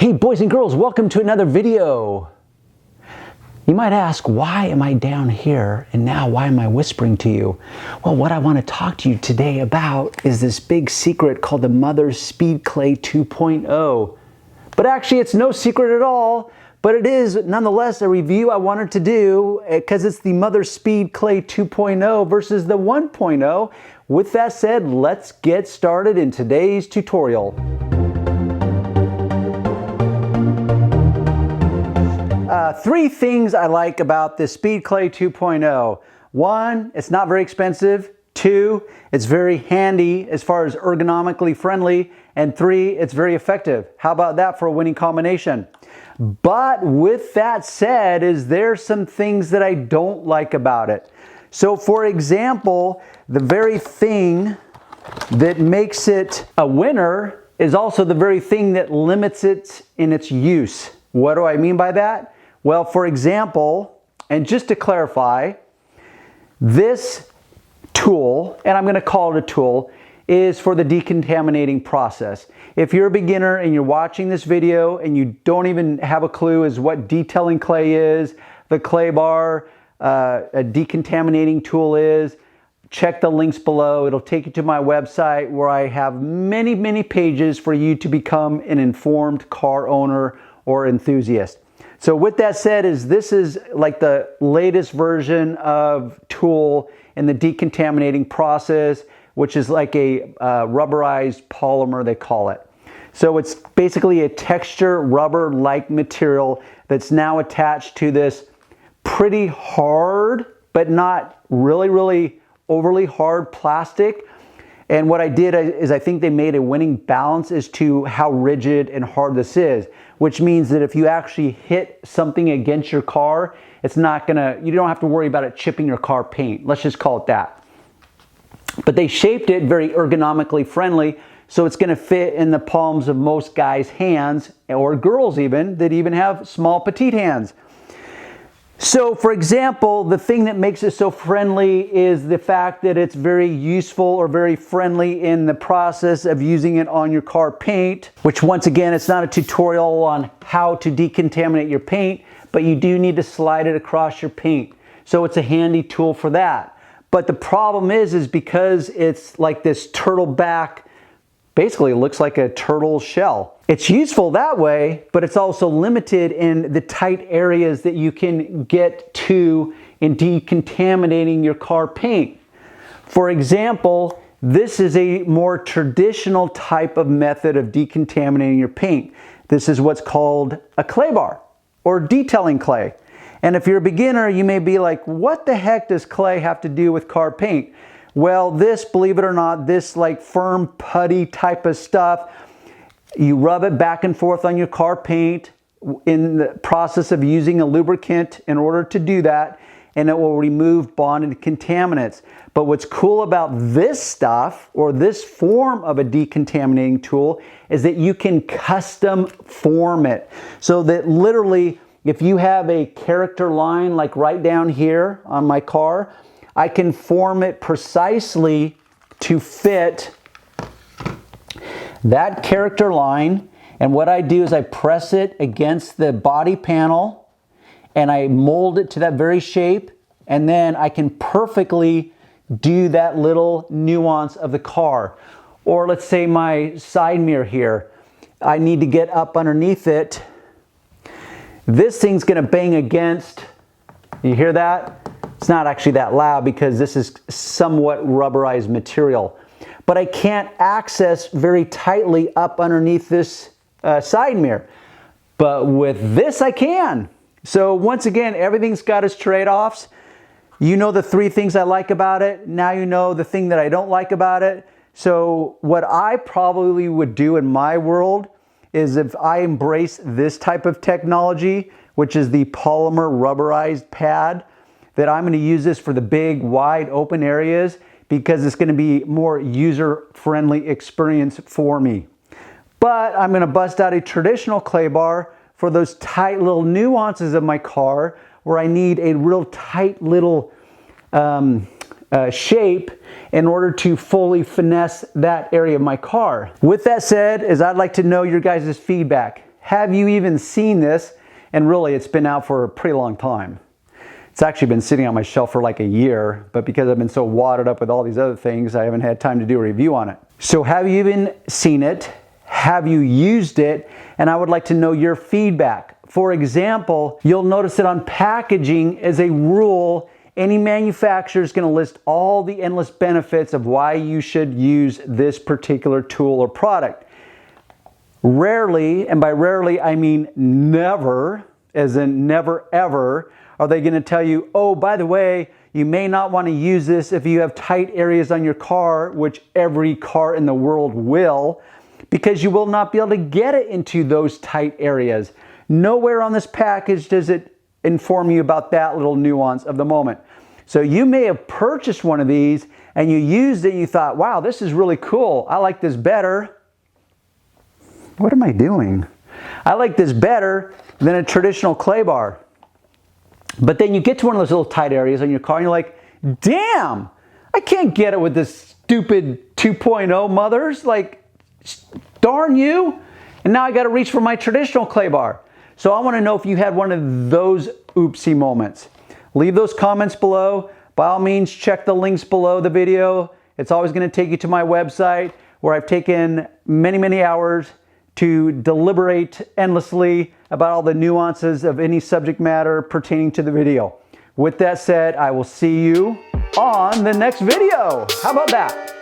Hey boys and girls, welcome to another video. You might ask, why am I down here and now why am I whispering to you? Well, what I want to talk to you today about is this big secret called the Mother's Speed Clay 2.0. But actually it's no secret at all, but it is nonetheless a review I wanted to do because it's the Mother's Speed Clay 2.0 versus the 1.0. With that said, let's get started in today's tutorial. Three things I like about the Speed Clay 2.0. One, it's not very expensive. Two, it's very handy as far as ergonomically friendly. And three, it's very effective. How about that for a winning combination? But with that said, there's some things that I don't like about it. So for example, the very thing that makes it a winner is also the very thing that limits it in its use. What do I mean by that? Well, for example, and just to clarify, this tool, and I'm going to call it a tool, is for the decontaminating process. If you're a beginner and you're watching this video and you don't even have a clue as what detailing clay is, the clay bar, a decontaminating tool is, check the links below. It'll take you to my website where I have many pages for you to become an informed car owner or enthusiast. So with that said, this is like the latest version of tool in the decontaminating process, which is like a rubberized polymer, they call it. So it's basically a texture rubber-like material that's now attached to this pretty hard, but not really overly hard plastic. And what I did is I think they made a winning balance as to how rigid and hard this is, which means that if you actually hit something against your car, it's not gonna, you don't have to worry about it chipping your car paint. Let's just call it that. But they shaped it very ergonomically friendly, so it's gonna fit in the palms of most guys' hands, or girls even, that even have small petite hands. So for example, the thing that makes it so friendly is the fact that it's very useful or very friendly in the process of using it on your car paint, which once again, it's not a tutorial on how to decontaminate your paint, but you do need to slide it across your paint. So it's a handy tool for that. But the problem is because it's like this turtle back, basically it looks like a turtle shell. It's useful that way, but it's also limited in the tight areas that you can get to in decontaminating your car paint. For example, this is a more traditional type of method of decontaminating your paint. This is what's called a clay bar or detailing clay. And if you're a beginner, you may be like, what the heck does clay have to do with car paint? Well, this, believe it or not, this like firm putty type of stuff, you rub it back and forth on your car paint in the process of using a lubricant in order to do that, and it will remove bonded contaminants. But what's cool about this stuff, or this form of a decontaminating tool, is that you can custom form it. So that literally, if you have a character line like right down here on my car, I can form it precisely to fit that character line. And what I do is I press it against the body panel and I mold it to that very shape, and then I can perfectly do that little nuance of the car. Or let's say my side mirror here, I need to get up underneath it. This thing's gonna bang against, you hear that? It's not actually that loud because this is somewhat rubberized material. But I can't access very tightly up underneath this side mirror. But with this I can. So once again, everything's got its trade-offs. You know the three things I like about it. Now you know the thing that I don't like about it. So what I probably would do in my world is if I embrace this type of technology, which is the polymer rubberized pad, that I'm going to use this for the big wide open areas because it's going to be more user-friendly experience for me. But I'm going to bust out a traditional clay bar for those tight little nuances of my car where I need a real tight little shape in order to fully finesse that area of my car. With that said, I'd like to know your guys' feedback. have you even seen this? And really, it's been out for a pretty long time. It's actually been sitting on my shelf for like a year, but because I've been so wadded up with all these other things, I haven't had time to do a review on it. So have you even seen it? Have you used it? And I would like to know your feedback. For example, you'll notice that on packaging, as a rule, any manufacturer is going to list all the endless benefits of why you should use this particular tool or product. Rarely, and by rarely I mean never, as in never ever, are they going to tell you, oh, by the way, you may not want to use this if you have tight areas on your car, which every car in the world will, because you will not be able to get it into those tight areas. Nowhere on this package does it inform you about that little nuance of the moment. So you may have purchased one of these and you used it and you thought, wow, this is really cool. I like this better. What am I doing? I like this better than a traditional clay bar. But then you get to one of those little tight areas on your car and you're like, damn, I can't get it with this stupid 2.0 mothers. Like, darn you. And now I got to reach for my traditional clay bar. So I want to know if you had one of those oopsie moments. Leave those comments below. By all means, check the links below the video. It's always going to take you to my website where I've taken many, many hours to deliberate endlessly about all the nuances of any subject matter pertaining to the video. With that said, I will see you on the next video. How about that?